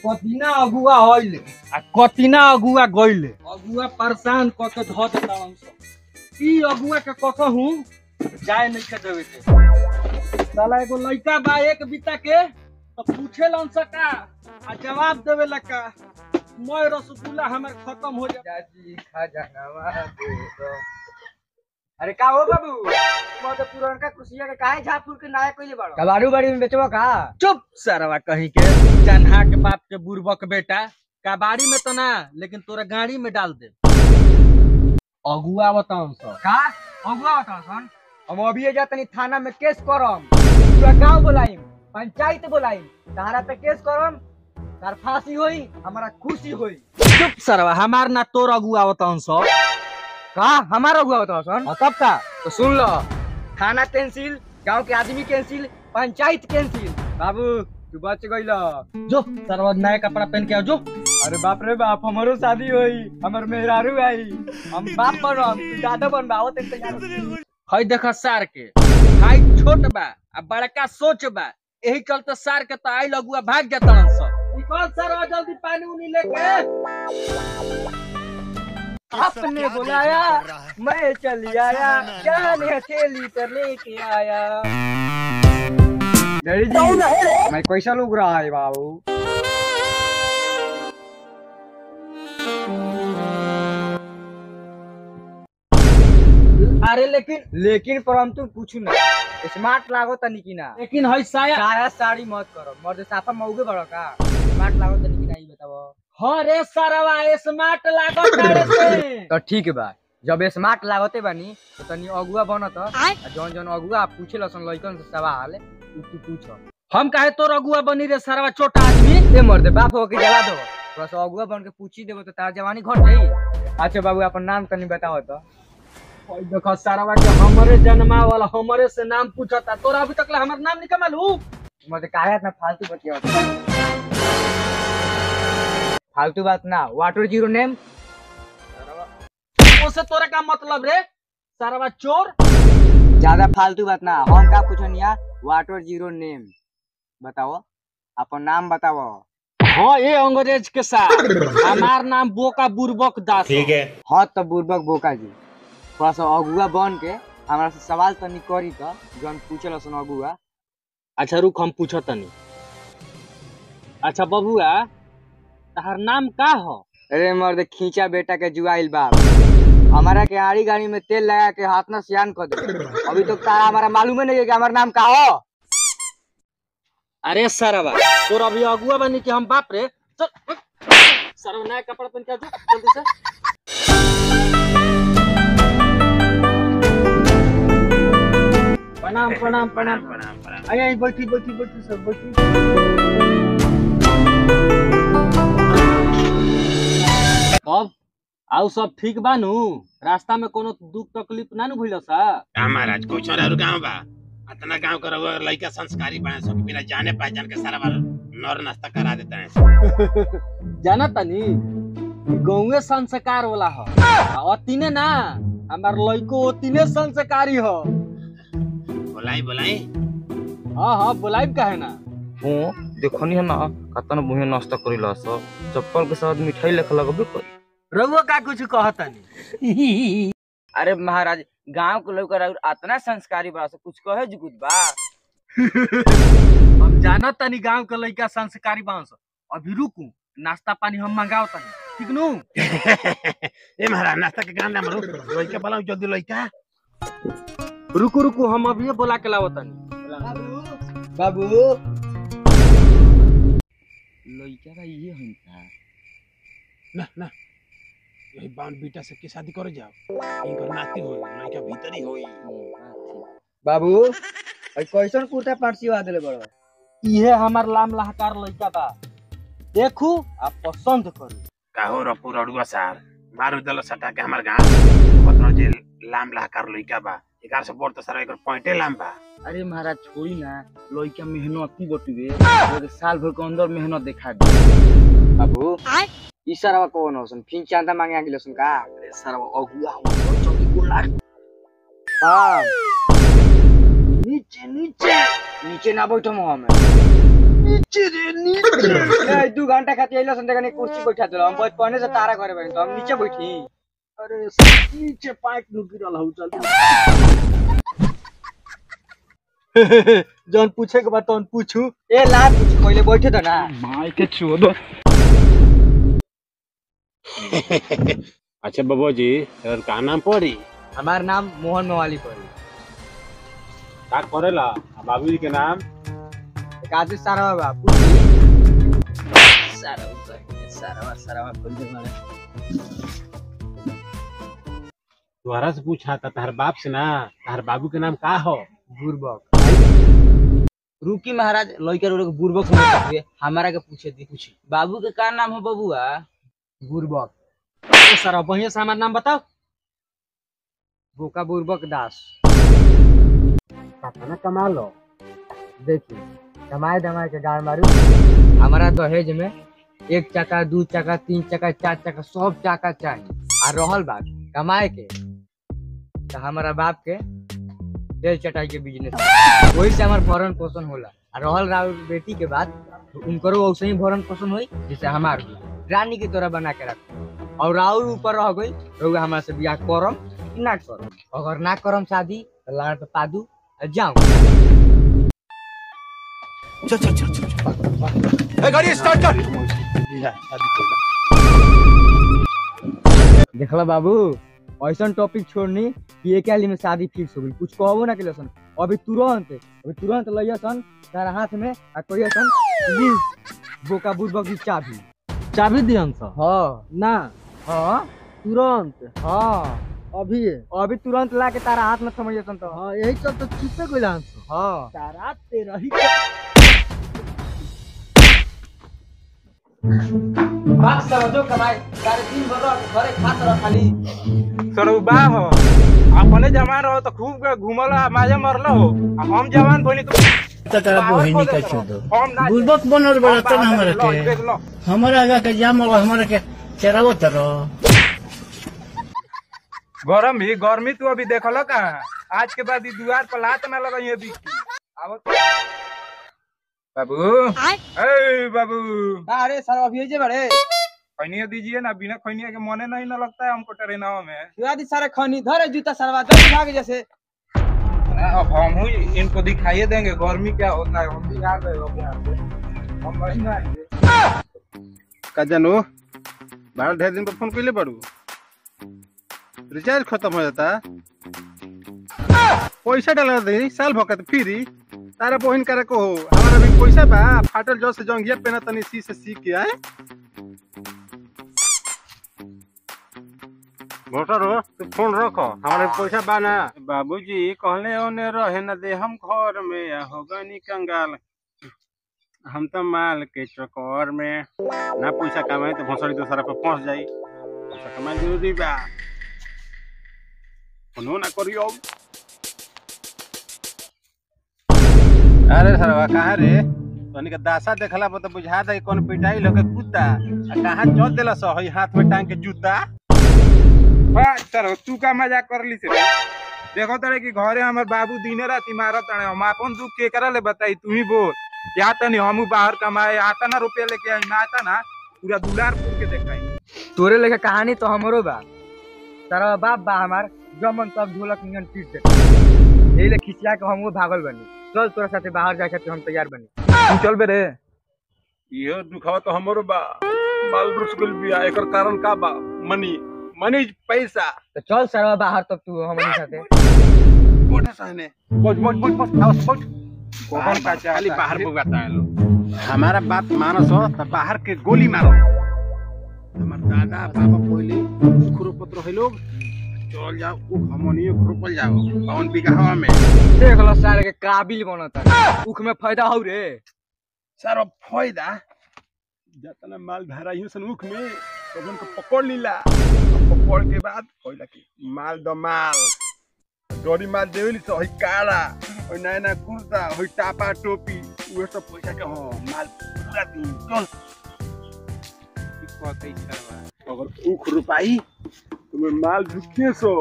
कतिना अगुआ होइले आ कतिना अगुआ गइले अगुआ परेशान क के ध देतावन सब ई अगुआ के कसहू जाय नहीं के देवे के साला एगो लइका बा एक बिता के तो पूछेलन सका आ जवाब देवे लका मैं रसगुल्ला हमर खत्म हो जा जी खा जानवा दे दो। अरे का हो बाबू तुम तो पुरानका कुसिया के काहे झापुर के नाय कइले बाड़ो कबाड़ू बाड़ी में बेचबो का। चुप सरवा कहीं के चन्हा के बाप के बुरबक बेटा कबाड़ी में तो ना लेकिन तोरा गाड़ी में डाल दे। अगुआ बताओ सब का अगुआ बताओ सन हम अभी जा तनी थाना में केस करम पूरा गांव बुलाइम पंचायत बुलाइम तारा पे केस करम तार फांसी होई हमारा खुशी होई। चुप सरवा हमार ना तोर अगुआ बताओ सब का हमारा अगुआ बताओ सन तब का तो सुन लो थाना कैंसिल गांव के आदमी कैंसिल पंचायत कैंसिल। बाबू तू बच गइल जो सरवा नया कपड़ा पहन के आओ जो। अरे बाप रे बाप हमारो शादी होई हमर मेहरारू आई हम बाप बनम तू दादा बनबा आवत तैयार हई देख सार के हाइट छोट बा आ बड़का सोच बा यही चलते सार के तो आई लगुआ भाग जातन सब। निकल सरवा जल्दी पानी उनी लेके। आपने बुलाया मैं चली आया जान हथेली पर लेके आया। डैडी जी मैं कैसा लग रहा है बाबू। अरे लेकिन परंतु पूछू ना स्मार्ट लागो तनी की ना लेकिन हई साया साड़ी मत करो मर्द साफा मौगे बड़ो का स्मार्ट लागो तनी की ना ई बताओ। हाँ रे सरवा स्मार्ट लागो तारे से तो ठीक बा जब स्मार्ट लागते बानी तो तनी अगुआ बनत जौन जौन अगुआ पूछे लसन लइकन से सवाल तू पूछ। हम काहे तोर अगुआ बनी रे सरवा छोटा आदमी ए मर्दे बाप हो के जला दो थोड़ा सा अगुआ बन के पूछी देबो तो तार जवानी घट जाई। अच्छा बाबू अपन नाम तनी बताओ तो। ओइ देखो सरवा के हमरे जन्मा वाला हमरे से नाम पूछता तोरा अभी तक हमर नाम नहीं मालूम। मर्दे काहे इतना फालतू बतिया फालतू बात ना वाटर जीरो नेम उससे तोरा का मतलब रे सरवा चोर। ज्यादा फालतू बात ना हम का पूछनिया वाटर जीरो नेम बताओ अपन नाम बताओ। हाँ ये अंग्रेज के साथ हमार नाम बोका बुरबक दास। ठीक है हाँ तो बुरबक बोका जी थोड़ा सा अगुआ बन के हमारा से सवाल तनी करी तो जौन पूछे सन अगुआ। अच्छा रुक हम पूछो तनी। अच्छा बबुआ तहार नाम का हो। अरे मर्द खींचा बेटा के जुआइल बाप हमारा के आड़ी गाड़ी में तेल लगा के हाथ ना सियान कर दे अभी तो तारा हमारा मालूम है नहीं कि हमारा नाम का हो। अरे सरवा तोर अभी अगुआ बनी कि हम बाप रे चल सरवा नया कपड़ा पहन के जल्दी से। प्रणाम प्रणाम प्रणाम आइए बैठी बैठी बैठी सब बैठी। अब आउ सब ठीक बानू रास्ता में कोनो दुख तकलीफ ना नु भइल सा। महाराज कोई छोराहरु गांव बा अतना गांव कर लइका संस्कारी बने सब बिना जाने पहचान के सारा बार नर नाश्ता करा देता है। जाना तनी गांवे संस्कार वाला हो अतिने ना हमार लइको अतिने संस्कारी हो। बोलाई बोलाई हां हां बोलाई काहे ना हो देखनी है ना कतन बुहे नाश्ता करिला सब चप्पल के साथ मिठाई लेके लगबे कर रउआ का कुछ कहतनी। अरे महाराज गांव के लोग इतना संस्कारी बड़ा से कुछ कहे जुगुत बा। हम जाना तनी गांव के लइका संस्कारी बांस अभी रुकू नाश्ता पानी हम मंगाओ तनी ठीक नु। ए महाराज नाश्ता के काम ना मारो लइका बोलाओ जल्दी लइका। रुकू रुकू हम अभी बोला के लाओ तनी। बाबू लइका का ये हंता ना ना यही बाउन बेटा से के शादी करे जाओ इनकर नाती होई लइका भीतर ही होई। बाबू कैसन कुर्ता पैंट सिवा देले बड़ो। इहे हमार लाम लहकार लइका बा देखू आ पसंद करू। काहो रपु रडुआ सार मारू दल सटा के हमर गांव बतनो जे लाम लहकार लइका बा एकार से बोर त सारा एकर पॉइंटे लाम बा। अरे महाराज छोड़ी ना लइका मेहनती बटुवे साल भर के अंदर मेहनत दिखा दे। बाबू ई सरवा कौन होसन फिन चांदा मांगे आगिल सन का। अरे सरवा अगुआ हम चौकी को लाग हां नीचे नीचे नीचे ना बैठो हम नीचे रे नीचे। ए 2 घंटा खातिर अइलो संदे कनी कुर्सी बैठा देलो हम बचपने से तारा करे बनी तो हम नीचे बैठी। अरे नीचे पाइप नु गिरल हौ चल। जौन पूछे के बाद तौन पूछू। ए ला कुछ पहले बैठे त ना माई के चोदो। अच्छा बाबू जी और का नाम पड़ी? हमार नाम मोहन मवाली पड़ी। का करेला बाबूजी के नाम? काजी सारा बाबू सारा बोल दे मारे। तुम्हारा से पूछा था तार बाप से ना, तार बाबू के नाम का हो? बुरबक। रुकी महाराज लइका रोड के बुरबक समझ हमारा के पूछे दी कुछ। बाबू के का नाम हो बबुआ? बुरबक। ए सर बढ़िया से हमार नाम बताओ। बोका बुरबक दास। पता ना कमा लो। देखिए कमाए धमाए के गाड़ मारू। हमारा दहेज में 1 चक्का 2 चक्का 3 चक्का 4 चक्का सब चक्का चाहिए। आ रहल बात कमाए के तो हमारा बाप के तेल चटाई के बिजनेस वही से हमार भरण पोषण होला। आ रहल राउर बेटी के बाद तो उनको वैसे ही भरण पोषण हुई जैसे हमार रानी की तरह बना के रख। और राउर ऊपर रह गई रहुआ हमारा से बियाह करम कि ना करम। अगर ना करम शादी तो लाड़ पे पादू जाऊं। चल गाड़ी स्टार्ट कर। देखला बाबू ऐसा टॉपिक छोड़नी कि एक आली में शादी फिक्स हो गई। कुछ कहबो ना केलसन अभी तुरंत लइसन तारा हाथ में आ कहियसन प्लीज बोका बुरबक की चाबी दियन स। हां ना हां तुरंत। हां अभी तुरंत ला के तारा हाथ में समझियसन तो। हां यही सब तो चुपे गइलान स। हां तारा ते रही बात समझो कमाई सारे दिन भर घरे खात रह खाली। सरुबा हो अपने जवान रहो तो खूब घूमला मजा मरला हो। हम जवान भइनी तो तकरा बहिनी का चोदो बुलबक बनल बड़ा त हमरा के हमरा आगा के जामल हमरा के चरावो तरो। गर्मी तू अभी देखल का आज के बाद दुआर पर लात ना लगाइए बिकी। आवत बाबू ए बाबू अरे सर अभी जे बड़े खैनिया दीजिए ना, बिना खैनिया के मने नहीं ना लगता है हमको ट्रेनवा में। यादी सारे खनी धरे जूता सरवा जल्दी भाग जैसे। अब हम ही इनको दिखाइए देंगे गर्मी क्या होता है। हम भी आ गए हो यहाँ पे हम वहीं आएंगे। का जानो बाहर ढेर दिन पर फोन कइले बाड़ू रिचार्ज खत्म हो जाता पैसा डाला दे साल भकत फ्री तारा बहन करे को हो। हमारा भी पैसा बा फाटल जो से जंगिया पेना तनी सी से सीख के आए भोटर हो तो फोन रखो हमारे पैसा बा ना। बाबूजी कहले ओने रहे न दे हम घर में होगनी कंगाल हम तो माल के चक्कर में ना पैसा कमाए तो भोसड़ी दूसरा पे फंस जाई। पैसा कमाए जरूरी बा फोनो ना करियो। अरे सरवा कहाँ रे तोनी के दासा देखला पर तो बुझा दे कौन पिटाई लगे कुत्ता आ कहाँ चल देला सो हई हाथ में टांग के जूता। वाह सर तू का मजाक कर ली से देखो तड़े कि घरे हमर बाबू दिने राती मारत तड़े हम अपन दुख केकरा ले बताई तू ही बोल। या तनी हम बाहर कमाए आता ना रुपया लेके आई ना आता ना पूरा दुलारपुर के देखाई। तोरे लेके कहानी तो हमरो बा तारा बाप बा हमार जमन सब ढोलक नियन पीट दे एले खिसिया के हमो भागल बनी। चल तोरा साथे बाहर जाके हम तैयार बनी। तू चल बे रे। यो दुखावा तो हमरो बा माल रुस गल बिया एकर कारण का बा मनी पैसा। तो चल सरवा बाहर तब तू हमनी साथे बोठे सहने बोट आवाज बोट कौन का खाली बाहर बुगाता है लो। हमारा बात मानो सो तो बाहर के गोली मारो। हमार दादा बाबा पहले खुरो पत्र है लोग चल जाओ उ हमनियो रोपल जाओ 52 बीघा में देख लो सारे के काबिल बनता उख में फायदा हो रे। सारा फायदा जतना माल धराइयो सन उख में तबन को पकड़ लीला पकड़ के बाद कहला कि माल द माल डोरी माल देवली तो हई काला और नया कुर्ता हई टापा टोपी उहे सब पैसा के हो माल पूरा दिन चल कहते सरवा अगर उख रुपाई तुम्हें माल ढुकिए सो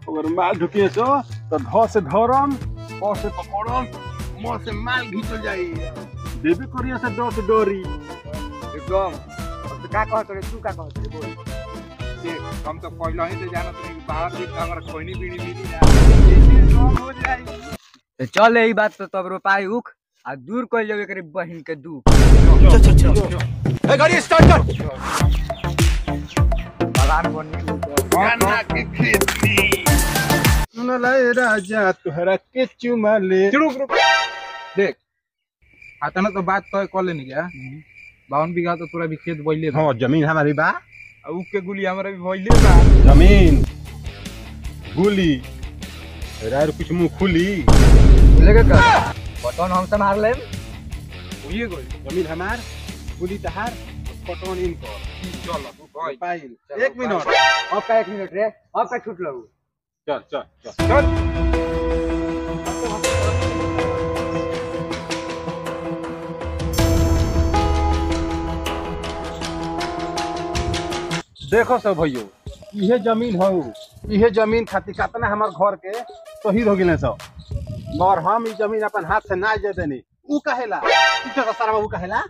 अगर माल ढुकिए सो तो ध से धरम प से पकड़म मुंह से माल घिचल जाई देवी करिया से डोक डोरी एकदम अब तो का कहत रे तू का कहत रे बोल देख हम तो पहले ही से जानत रही बाहर भी हमरा कोई नहीं बीड़ी मिली ना ये काम हो जाई। तो चल यही बात तो तब रोपाई उख आ दूर कइल जावे करे बहिन के दुख। ए गाड़ी स्टार्ट कर भगवान बनी गन्ना के खेती सुन ले राजा तुहरा के चुमा ले रुक देख आता ना तो बात तय कर लेनी क्या 52 बीघा तो पूरा भी खेत बोइले हां जमीन हमारी बा उ के गुली हमरा भी बोइले बा जमीन गुली रार कुछ मुंह खुली लेके का बटन हम से मार लेम होइए गई जमीन हमार गुली तहार पटवन इनको चल भाई पाइल 1 मिनट अब का 1 मिनट रे अब का छूट लगू चल चल चल चल देखो सब भइयो इहे जमीन हो इहे जमीन खातिर कितना हमार घर के शहीद हो गेले सब और हम ई जमीन अपन हाथ से ना जे देनी ऊ कहेला ऊ जगह सारा ऊ कहेला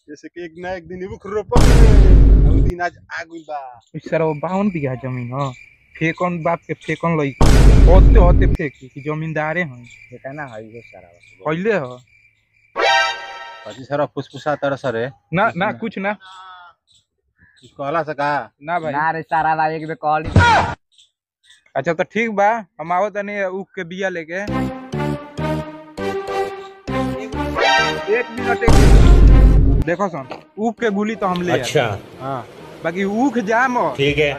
जैसे कि एक ना एक दिन रुख रोपो ऊ दिन आज आ गइल बा इस सारा 52 बीघा जमीन ह फेकन बाप के फेकन लई होते होते फेक की जमींदारे हैं देखा ना है ये सारा पहले ह कथि सारा फुसफुसा तर सरे ना कुछ ना कहला सका ना भाई ना रे सारा भाई एक बे कॉल अच्छा तो ठीक बा हम आवत तनी उक के बिया लेके 1 मिनट देखो सन उक के गुली तो हम ले अच्छा हां बाकी उक जाम ठीक है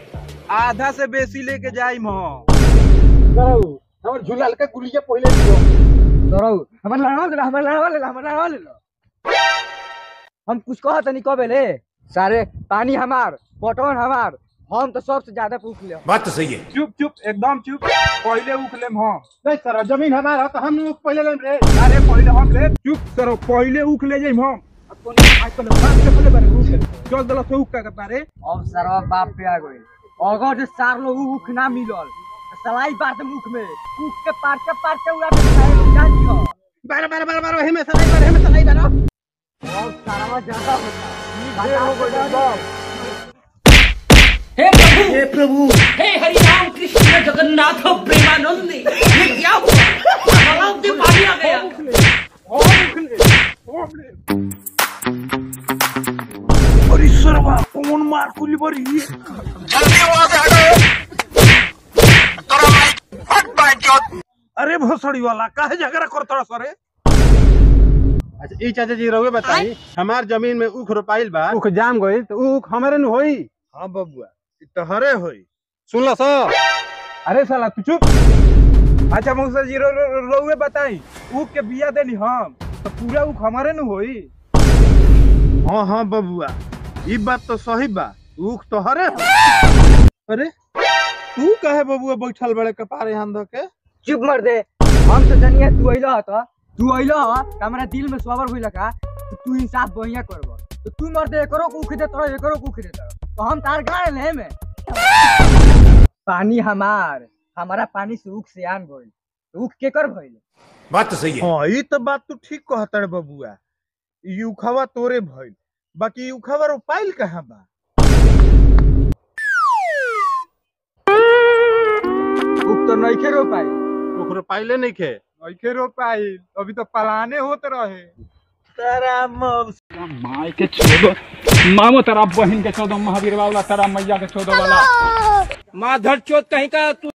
आधा से बेसी लेके जाइम हो करौ हमर झूलाल के गुलिया पहले दियो करौ हमर लड़वा ले हम कुछ कहत नहीं कबे ले सारे पानी हमार पटवन हमार हम तो सबसे ज्यादा पूछ ले बात तो सही है चुप एकदम चुप पहले उख लेम हम नहीं सर जमीन हमारा तो हम उख पहले लेम रे अरे पहले हम ले चुप सर पहले उख ले जाइम हम अब कोनी आज को बात से पहले बारे उख चल दला से उख का बारे अब सरवा बाप पे आ गई अगर जे सार लोग उख ना मिलल सलाई बात मुख में उख के पार उड़ा के जान दियो बार हे में सलाई बार और सारा ज्यादा होता हे प्रभु हे हरि राम कृष्ण जगन्नाथ प्रेमानंद ये क्या हुआ तालाब में पानी आ गया अरे सरवा कौन मार कुली बरी अरे भोसड़ी वाला काहे झगड़ा करतड़ सरे अच्छा ई चाचा जी रहुए बताई हमार जमीन में उख रोपाइल बा उख जाम गइल तो उख हमरे न होई हां बबुआ ई तहरे होई सुनला स अरे साला तू चुप अच्छा मौसा जी रहुए बताई उख के बिया देनी हम तो पूरा उख हमारे न होई हां बबुआ ई बात तो सही बा उख तहरे अरे तू काहे बबुआ बैठल बड़े कपारे हाथ धो के चुप मर दे हम तो जनिया तू अइला ह तू अइला ह हमरा दिल में सवार होइला का तू इंसाफ बढ़िया करबो तो तू मर दे एकरो उख दे तोरा एकरो उख दे तो हम तार गाड़ ले में पानी हमारा पानी से उख से आन गइल उख के कर भइल बात तो सही है हां ई तो बात तू ठीक कहत रे बबुआ ई उखवा तोरे भइल बाकी उखवा रोपाइल कहां बा उख तो नइखे रोपाई उख रोपाइले नइखे नइखे रोपाई अभी तो पलाने होत रहे तारा माई के 14 मामो तेरा बहन के 14 महावीर वाला तेरा मैया के 14 वाला माधर चोत कहीं का तू